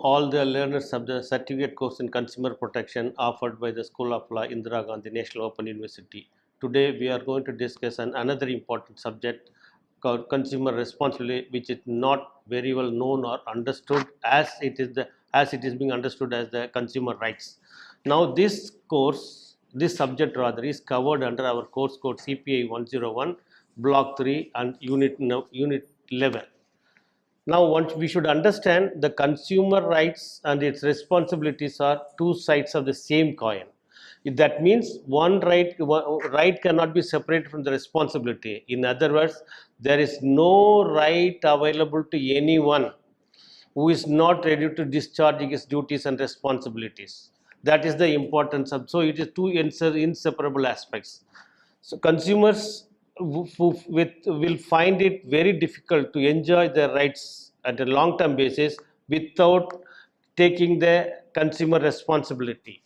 all the learners of the certificate course in consumer protection offered by the School of Law, Indira Gandhi National Open University. Today we are going to discuss another important subject called consumer responsibility, which is not very well known or understood as it is being understood as the consumer rights. Now this subject rather is covered under our course code CPI 101 block 3 and unit 11. Now, once we should understand the consumer rights and its responsibilities are two sides of the same coin. That means one right cannot be separated from the responsibility. In other words, there is no right available to anyone who is not ready to discharge his duties and responsibilities. That is the importance of. So it is two inseparable aspects. So consumers will find it very difficult to enjoy their rights at a long-term basis without taking the consumer responsibility.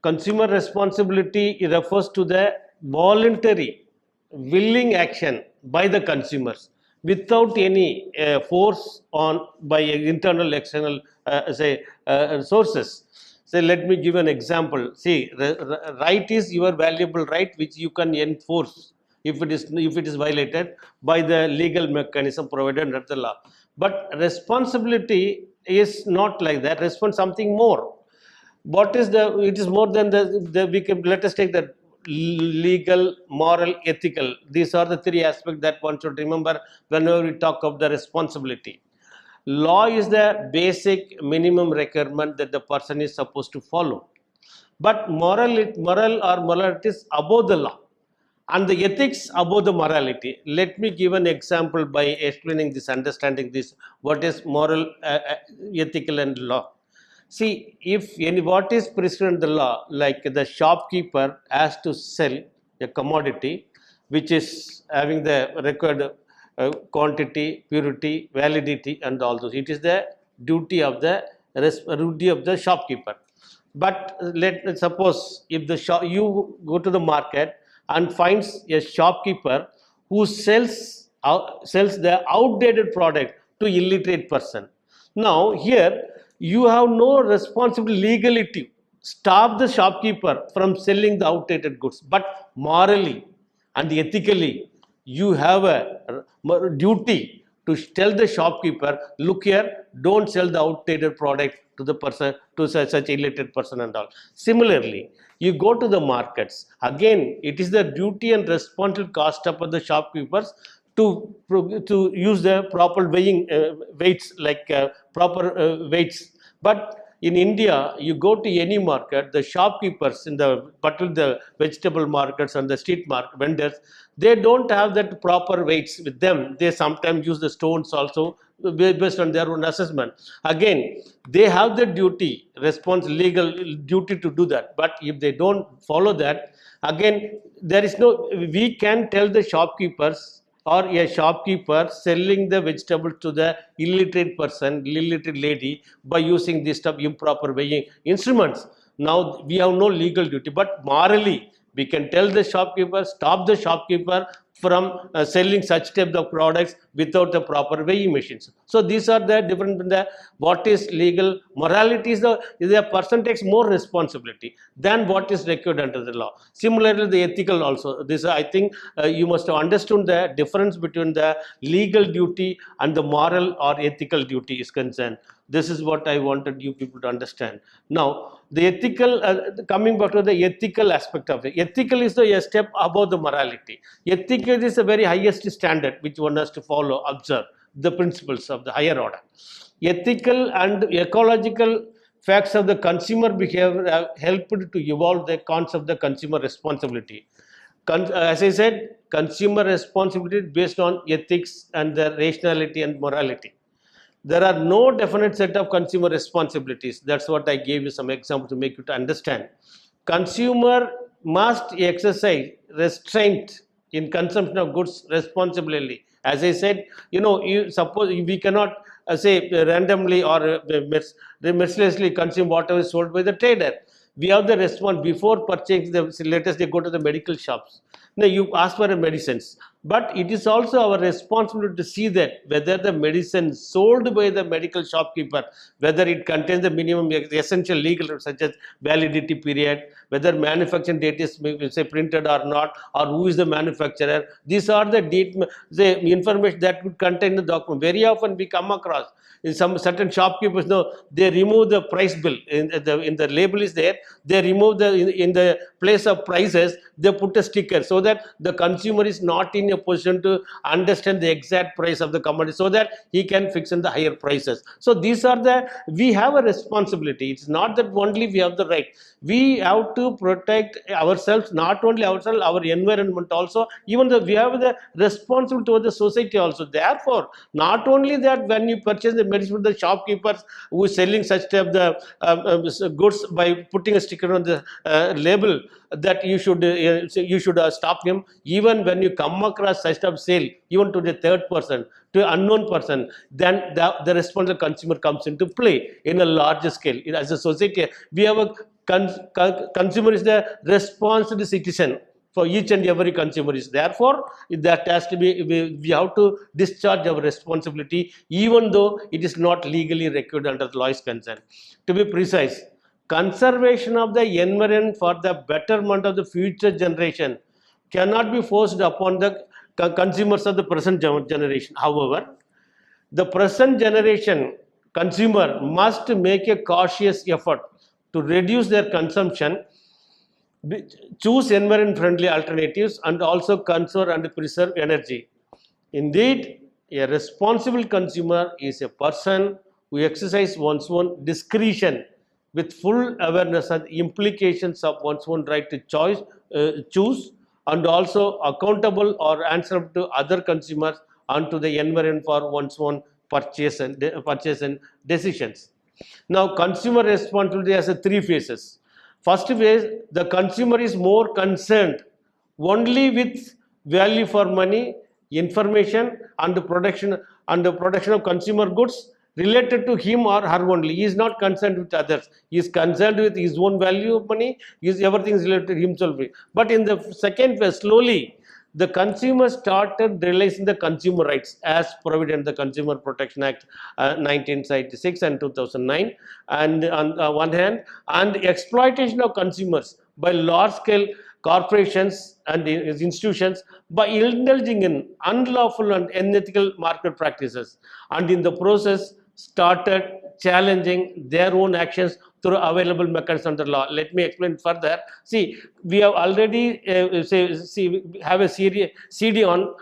Consumer responsibility refers to the voluntary, willing action by the consumers without any force on by internal, external sources. So let me give an example. See, right is your valuable right which you can enforce if it is violated by the legal mechanism provided under the law. But responsibility is not like that. Something more. What is the? It is more than we can. Let us take the legal, moral, ethical. These are the three aspects that one should remember whenever we talk of the responsibility. Law is the basic minimum requirement that the person is supposed to follow. But moral or morality is above the law, and the ethics above the morality. Let me give an example by explaining this, understanding this. What is moral, ethical, and law? See, what is prescribed in the law, like the shopkeeper has to sell a commodity which is having the required quantity, purity, validity, and all those. It is the duty of the shopkeeper. But let's suppose if you go to the market and finds a shopkeeper who sells the outdated product to illiterate person. Now here you have no responsibility legally to stop the shopkeeper from selling the outdated goods, but morally and ethically you have a duty to tell the shopkeeper, look here, don't sell the outdated product to the person, to such illiterate person and all. Similarly, you go to the markets. Again, it is the duty and responsible cost of the shopkeepers to use the proper weighing weights, like proper weights. But in India, you go to any market, the shopkeepers particularly the vegetable markets and the street market vendors, they don't have that proper weights with them. They sometimes use the stones also based on their own assessment. Again, they have the duty, legal duty to do that. But if they don't follow that, again, we can tell the shopkeepers or a shopkeeper selling the vegetables to the illiterate person, illiterate lady, by using this improper weighing instruments. Now we have no legal duty, but morally we can tell the shopkeeper, stop the shopkeeper from selling such type of products without the proper weighing machines. So these are the different. What is legal? Morality is the person takes more responsibility than what is required under the law. Similarly, the ethical also. This I think you must have understood the difference between the legal duty and the moral or ethical duty is concerned. This is what I wanted you people to understand. Now, the ethical, coming back to the ethical aspect of it. Ethical is a step above the morality. Ethical is the very highest standard which one has to follow, observe the principles of the higher order. Ethical and ecological facts of the consumer behavior have helped to evolve the concept of the consumer responsibility. As I said, consumer responsibility is based on ethics and the rationality and morality. There are no definite set of consumer responsibilities. That's what I gave you some examples to make you to understand. Consumer must exercise restraint in consumption of goods responsibly. As I said, you suppose we cannot say randomly or mercilessly consume whatever is sold by the trader. We have the response before purchasing. Let us go to the medical shops. Now you ask for medicines. but it is also our responsibility to see that whether the medicine sold by the medical shopkeeper, whether it contains the minimum essential legal such as validity period, whether manufacturing date is say printed or not, or who is the manufacturer. These are the the information that would contain the document. Very often we come across in some certain shopkeepers, no, they remove the price bill in the label is there. They remove the in the place of prices, they put a sticker so that the consumer is not in a position to understand the exact price of the commodity, so that he can fix in the higher prices. So these are the, we have a responsibility. It's not that only we have the right, we have to protect ourselves, not only ourselves, our environment also, even though we have the responsibility to the society also. Therefore, not only that, when you purchase the medicine from the shopkeepers who is selling such type the goods by putting a sticker on the label, that you should stop him. Even when you come across such type of sale, even to the third person, to unknown person, then the responsible consumer comes into play in a larger scale. As a society, we have a consumer is the responsible citizen for each and every consumer is. Therefore, that has to be, we have to discharge our responsibility, even though it is not legally required under the law is concerned. To be precise, conservation of the environment for the betterment of the future generation cannot be forced upon the consumers of the present generation. However, the present generation consumer must make a cautious effort to reduce their consumption, choose environment friendly alternatives, and also conserve and preserve energy. Indeed, a responsible consumer is a person who exercises one's own discretion with full awareness of the implications of one's own right to choose, and also accountable or answerable to other consumers and to the environment for one's own purchase and decisions. Now, consumer responsibility has three phases. First phase, the consumer is more concerned only with value for money, information, and the production of consumer goods related to him or her only. He is not concerned with others. He is concerned with his own value of money. Everything is related to himself. But in the second phase, slowly, the consumer started realizing the consumer rights as provided in the Consumer Protection Act 1996 and 2009, and on one hand, and exploitation of consumers by large-scale corporations and institutions by indulging in unlawful and unethical market practices, and in the process started challenging their own actions through available mechanisms under law. Let me explain further. See, we have already have a CD on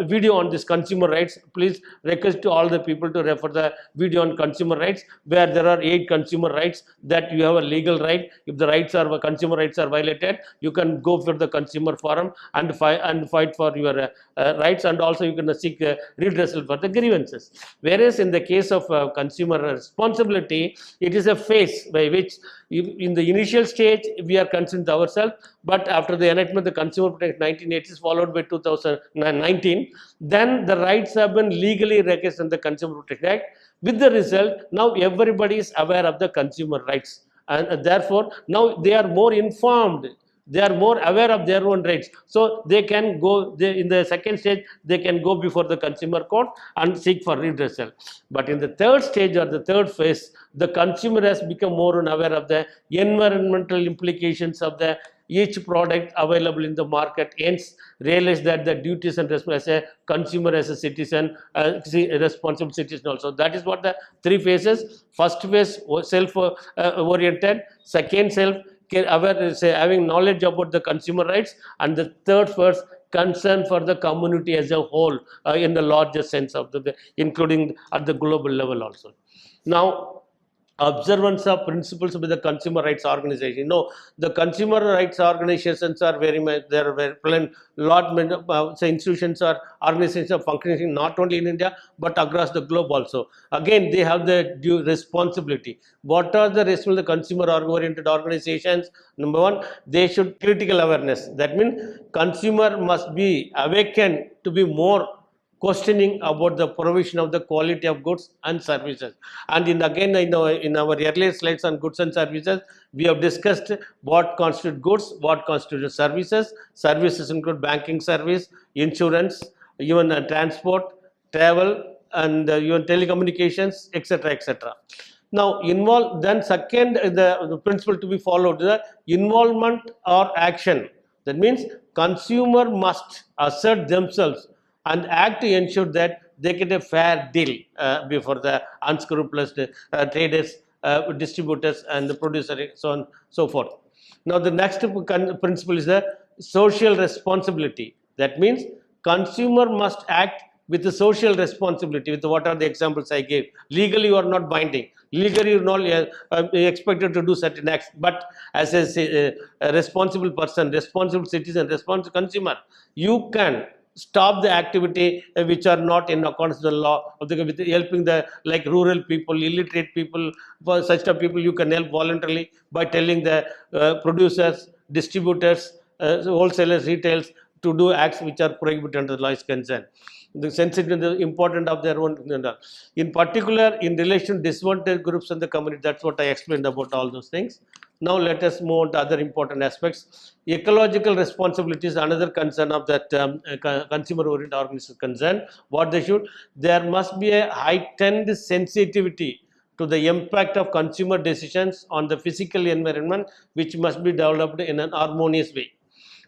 video on this consumer rights. Please request to all the people to refer the video on consumer rights, where there are 8 consumer rights that you have a legal right. If the consumer rights are violated, you can go for the consumer forum and fight for your rights, and also you can seek redressal for the grievances. Whereas in the case of consumer responsibility, it is a phase by which in the initial stage we are concerned ourselves, but after the enactment of the Consumer Protection 1980s followed by 2019, then the rights have been legally recognized in the Consumer Protection Act. With the result, now everybody is aware of the consumer rights, and therefore now they are more informed. They are more aware of their own rights, so they can go in the second stage, they can go before the consumer court and seek for redressal. But in the third stage or the third phase, the consumer has become more aware of the environmental implications of the each product available in the market, hence realize that the duties and responsibilities as a consumer, as a citizen, a responsible citizen also. That is what the 3 phases. First phase, self oriented. Second, aware, having knowledge about the consumer rights, and the third first, concern for the community as a whole in the larger sense of including at the global level also. Now, observance of principles of the consumer rights organization. The consumer rights organizations are very much, there are very plenty, institutions or organizations are functioning not only in India but across the globe also. Again, they have the due responsibility. What are the responsibilities of the consumer oriented organizations? Number one, they should critical awareness. That means consumer must be awakened to be more questioning about the provision of the quality of goods and services. And again, in our earlier slides on goods and services, we have discussed what constitute goods, what constitute services. Services include banking service, insurance, even transport, travel, and even telecommunications, etc., etc. Now, then second, the principle to be followed, the involvement or action. That means consumer must assert themselves and act to ensure that they get a fair deal before the unscrupulous traders, distributors, and the producer, so on, so forth. Now, the next principle is the social responsibility. That means consumer must act with the social responsibility. With what are the examples I gave? Legally, you are not binding. Legally, you are not expected to do certain acts. But as a responsible person, responsible citizen, responsible consumer, you can stop the activity which are not in accordance with the law, with helping the like rural people, illiterate people. For such type of people, you can help voluntarily by telling the producers, distributors, wholesalers, retailers to do acts which are prohibited under the law is concerned. The sensitive, the important of their own, in particular in relation to disadvantaged groups in the community. That's what I explained about all those things. Now let us move on to other important aspects. Ecological responsibility is another concern of that consumer-oriented organization concern. What they should, there must be a heightened sensitivity to the impact of consumer decisions on the physical environment, which must be developed in an harmonious way.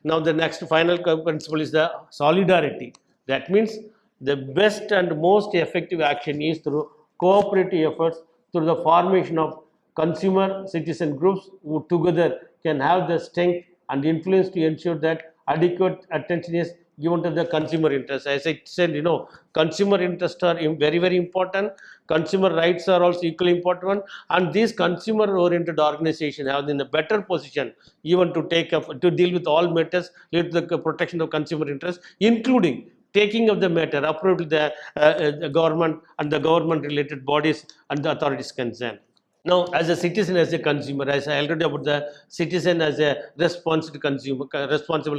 Now the next final principle is the solidarity. That means the best and most effective action is through cooperative efforts, through the formation of consumer citizen groups who together can have the strength and influence to ensure that adequate attention is given to the consumer interest. As I said, consumer interests are very, very important. Consumer rights are also equally important, and these consumer-oriented organizations have in a better position even to take up to deal with all matters related to the protection of consumer interests, including taking of the matter approved with the government and the government-related bodies and the authorities concerned. Now, as a citizen, as a consumer, as I already about the citizen as a responsible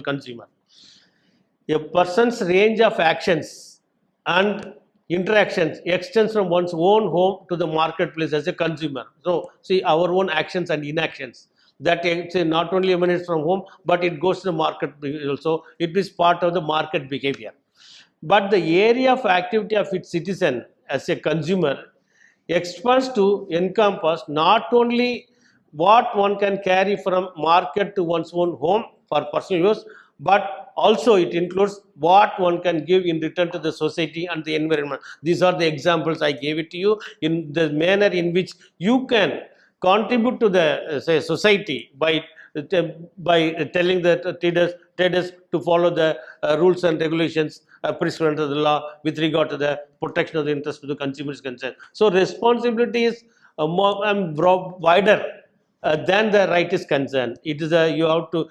consumer, a person's range of actions and interactions extends from one's own home to the marketplace as a consumer. So, see, our own actions and inactions that not only emanates from home, but it goes to the market also. It is part of the market behavior. But the area of activity of its citizen as a consumer expands to encompass not only what one can carry from market to one's own home for personal use, but also it includes what one can give in return to the society and the environment. These are the examples I gave it to you in the manner in which you can contribute to the say society by telling the traders to follow the rules and regulations prescribed under the law with regard to the protection of the interest of the consumers concerned. So responsibility is wider than the right is concerned. It is you have to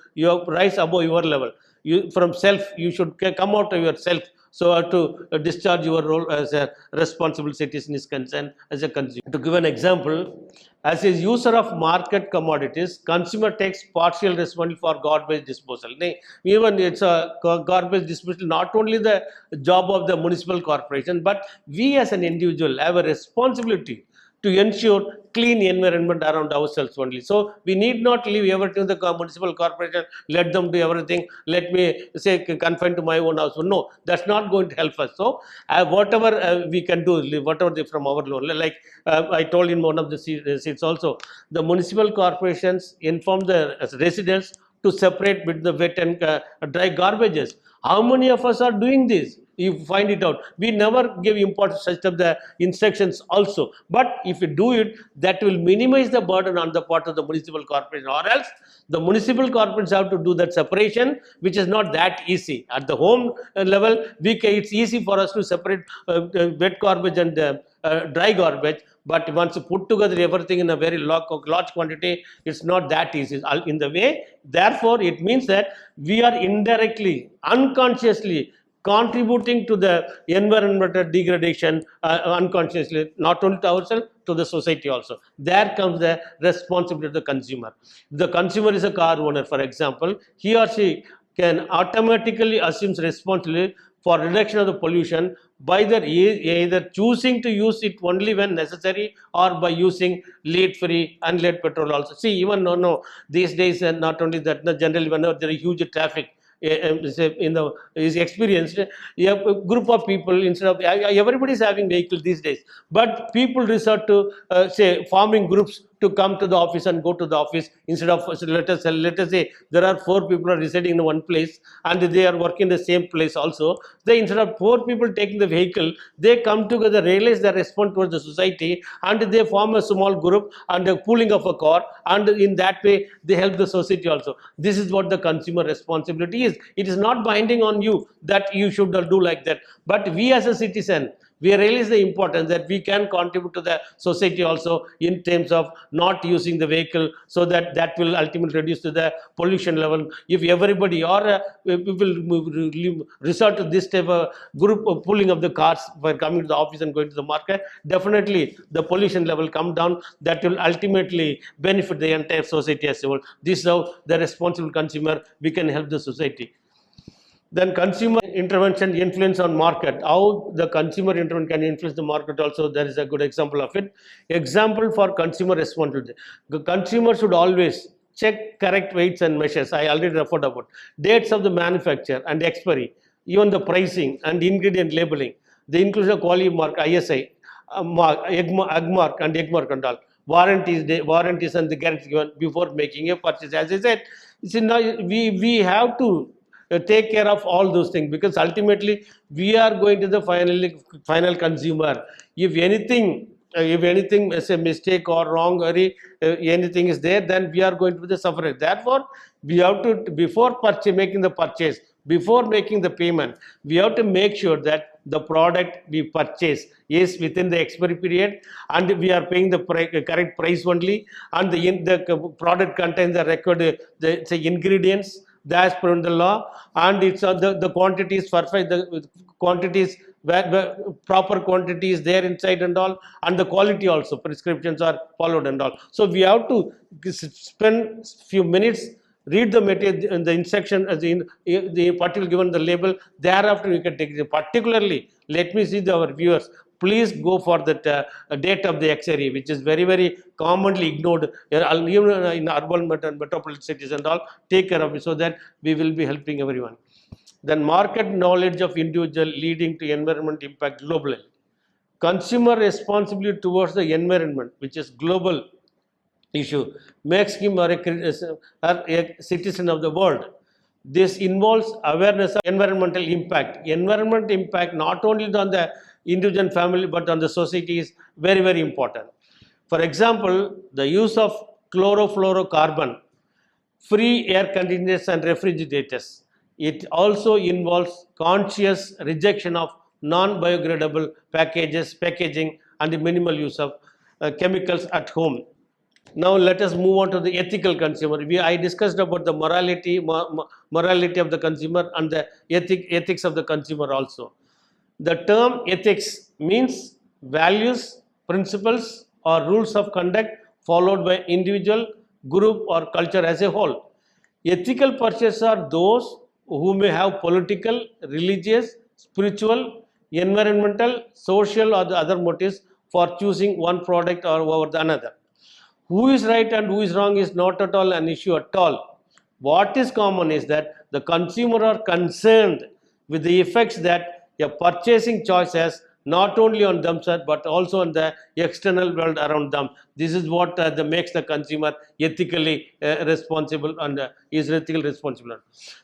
rise above your level. You from self, you should come out of yourself so to discharge your role as a responsible citizen is concerned as a consumer. To give an example, as a user of market commodities, consumer takes partial responsibility for garbage disposal. Even it's a garbage disposal, not only the job of the municipal corporation, but we as an individual have a responsibility to ensure clean environment around ourselves only. So we need not leave everything to the municipal corporation, let them do everything, let me say confine to my own house. No, that's not going to help us. So whatever we can do, whatever from our loan, like I told in one of the seats also, the municipal corporations inform the residents to separate between the wet and dry garbages. How many of us are doing this? You find it out. We never give importance such of the instructions also. But if you do it, that will minimize the burden on the part of the municipal corporation. Or else, the municipal corporations have to do that separation, which is not that easy. At the home level, it's easy for us to separate wet garbage and dry garbage. But once you put together everything in a very large quantity, it's not that easy in the way. Therefore, it means that we are indirectly, unconsciously contributing to the environmental degradation unconsciously, not only to ourselves, to the society also. There comes the responsibility of the consumer. If the consumer is a car owner, for example, he or she can automatically assume responsibility for reduction of the pollution by either choosing to use it only when necessary or by using lead free and lead petrol also. See, even no these days, not only that, generally whenever there is huge traffic is experienced, a group of people, instead of everybody is having vehicle these days, but people resort to say forming groups to come to the office and go to the office. Instead of, let us say there are 4 people are residing in one place and they are working in the same place also. They, instead of 4 people taking the vehicle, they come together, realize their response towards the society, and they form a small group and a pooling of a car, and in that way they help the society also. This is what the consumer responsibility is. It is not binding on you that you should do like that, but we as a citizen, we realize the importance that we can contribute to the society also in terms of not using the vehicle, so that will ultimately reduce to the pollution level. If everybody or people resort to this type of group of pulling of the cars by coming to the office and going to the market, definitely the pollution level come down. That will ultimately benefit the entire society as a whole. This is how the responsible consumer we can help the society. Then consumer intervention influence on market. How the consumer intervention can influence the market also, there is a good example of it. Example for consumer responsibility. The consumer should always check correct weights and measures. I already referred about dates of the manufacture and expiry, even the pricing and ingredient labeling, the inclusion of quality mark, ISI, AGMARK and EGMARK and all. Warranties and the guarantees given before making a purchase. As I said, now we have to take care of all those things, because ultimately we are going to the final consumer. If anything is a mistake or wrong, or anything is there, then we are going to be the sufferer. Therefore, we have to, before making the purchase, before making the payment, we have to make sure that the product we purchase is within the expiry period, and we are paying the correct price only, and the product contains the record ingredients that's per the law, and it's the quantities perfect, the quantities proper quantities there inside and all, and the quality also, prescriptions are followed and all. So we have to spend few minutes, read the material and the instruction as in the particular given the label. Thereafter we can take it. Particularly, let me see our viewers, please go for that date of the expiry, which is very commonly ignored even in urban and metropolitan cities and all. Take care of it, so that we will be helping everyone. Then market knowledge of individual leading to environment impact globally. Consumer responsibility towards the environment, which is global issue, makes him a citizen of the world. This involves awareness of environmental impact. Environment impact not only on the individual family but on the society is very important. For example, the use of chlorofluorocarbon free air conditioners and refrigerators. It also involves conscious rejection of non-biodegradable packaging and the minimal use of chemicals at home. Now let us move on to the ethical consumer. I discussed about the morality of the consumer and the ethics of the consumer also. The term ethics means values, principles or rules of conduct followed by individual, group or culture as a whole. Ethical purchasers are those who may have political, religious, spiritual, environmental, social or the other motives for choosing one product or over the another. Who is right and who is wrong is not at all an issue at all. What is common is that the consumer are concerned with the effects that a purchasing choice has not only on themselves but also on the external world around them. This is what makes the consumer ethically responsible and is ethically responsible.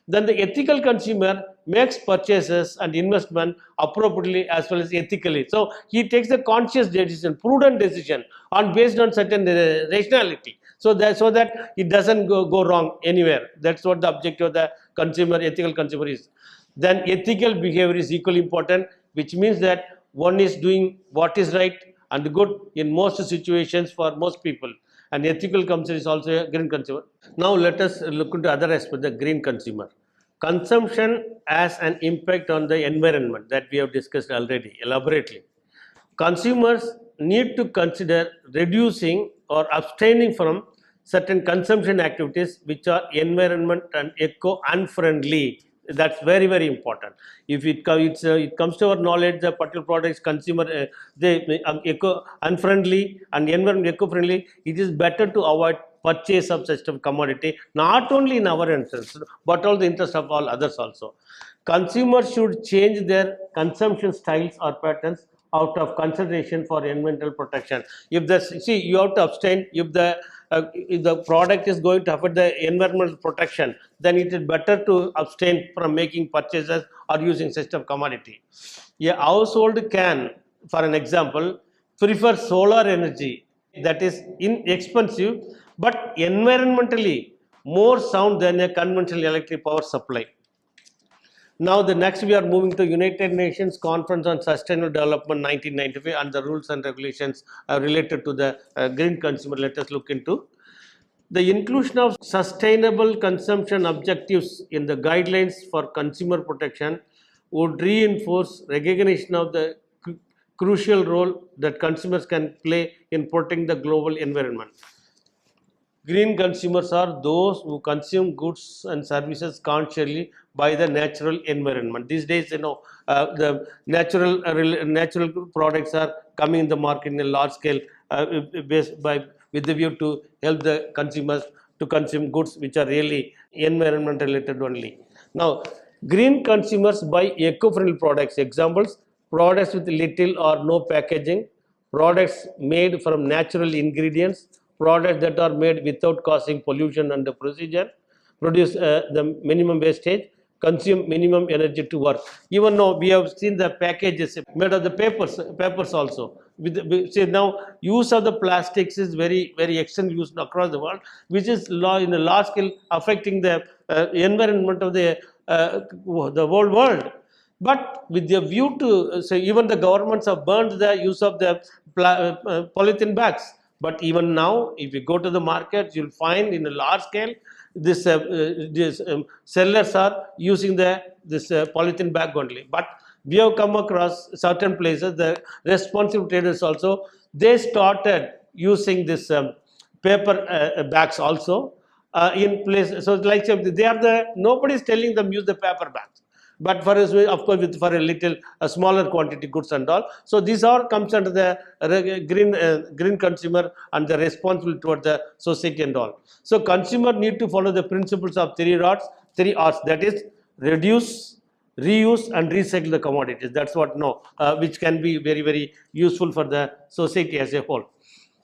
Then the ethical consumer makes purchases and investment appropriately as well as ethically. So he takes a conscious decision, prudent decision, and based on certain rationality. So that it doesn't go wrong anywhere. That's what the objective of the consumer, ethical consumer is. Then ethical behavior is equally important, which means that one is doing what is right and good in most situations for most people. And ethical consumer is also a green consumer. Now let us look into other aspect, the green consumer. Consumption has an impact on the environment that we have discussed already elaborately. Consumers need to consider reducing or abstaining from certain consumption activities which are environment and eco unfriendly. That's very, very important. If it comes to our knowledge, the particular products consumer they eco unfriendly and environment eco-friendly, it is better to avoid purchase of such a commodity, not only in our interest but also the interest of all others also. Consumers should change their consumption styles or patterns out of consideration for environmental protection. If the see you have to abstain if the product is going to affect the environmental protection, then it is better to abstain from making purchases or using such a commodity. A household can, for an example, prefer solar energy that is inexpensive but environmentally more sound than a conventional electric power supply. Now, the next we are moving to United Nations Conference on Sustainable Development 1995 and the rules and regulations related to the green consumer. Let us look into the inclusion of sustainable consumption objectives in the guidelines for consumer protection would reinforce recognition of the crucial role that consumers can play in protecting the global environment. Green consumers are those who consume goods and services consciously by the natural environment. These days, the natural products are coming in the market in a large scale, based by with the view to help the consumers to consume goods which are really environment related only. Now, green consumers buy eco-friendly products. Examples: products with little or no packaging, products made from natural ingredients, products that are made without causing pollution and the procedure, produce the minimum wastage, consume minimum energy to work. Even now we have seen the packages made of the papers also. See, now use of the plastics is very, very extensively used across the world, which is in a large scale affecting the environment of the whole world. But with the view to say, even the governments have burned the use of the polythene bags. But even now, if you go to the markets, you'll find in a large scale this sellers are using this polythene bag only. But we have come across certain places, the responsible traders also, they started using this paper bags also in place. So like they are nobody is telling them use the paper bags. But for us, of course, for a smaller quantity goods and all. So these all comes under the green consumer and the responsibility toward the society and all. So consumer need to follow the principles of three R's, that is reduce, reuse and recycle the commodities. That's what which can be very, very useful for the society as a whole.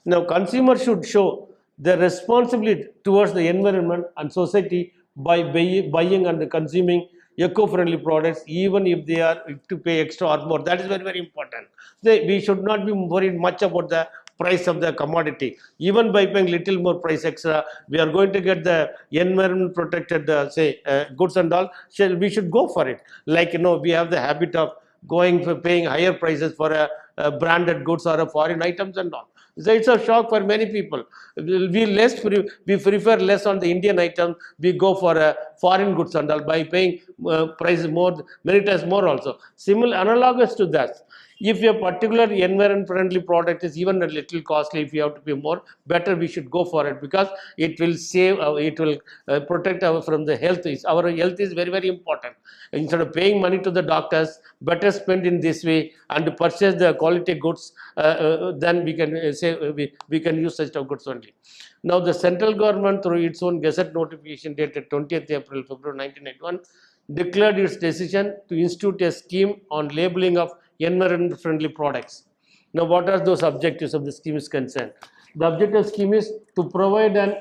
Now, consumers should show their responsibility towards the environment and society by buying and consuming eco-friendly products, even if they are to pay extra or more. That is very, very important. We should not be worried much about the price of the commodity. Even by paying little more price extra, we are going to get the environment protected, goods and all. We should go for it. Like, we have the habit of going for paying higher prices for a branded goods or a foreign items and all. So it's a shock for many people. We prefer less on the Indian item. We go for foreign goods and all by paying prices more, many times more also. Similar, analogous to that. If a particular environment-friendly product is even a little costly, if you have to pay more, better we should go for it, because it will save, it will protect from the health. Our health is very, very important. Instead of paying money to the doctors, better spend in this way and purchase the quality goods. Then we can we can use such goods only. Now, the central government, through its own Gazette notification dated 20th April, February 1991, declared its decision to institute a scheme on labeling of environment-friendly products. Now, what are those objectives of the scheme is concerned? The objective scheme is to provide an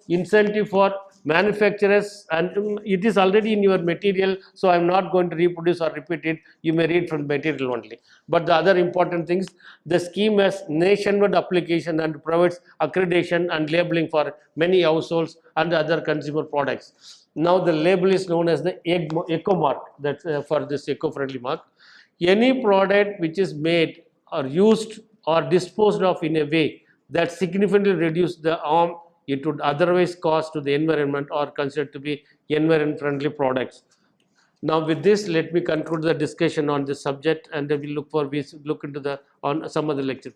incentive for manufacturers, and it is already in your material, so I am not going to reproduce or repeat it. You may read from the material only. But the other important things, the scheme has nationwide application and provides accreditation and labeling for many households and other consumer products. Now, the label is known as the eco mark. That's for this eco-friendly mark. Any product which is made or used or disposed of in a way that significantly reduce the harm it would otherwise cause to the environment or considered to be environment-friendly products. Now, with this, let me conclude the discussion on this subject, and we look into on some other lecture.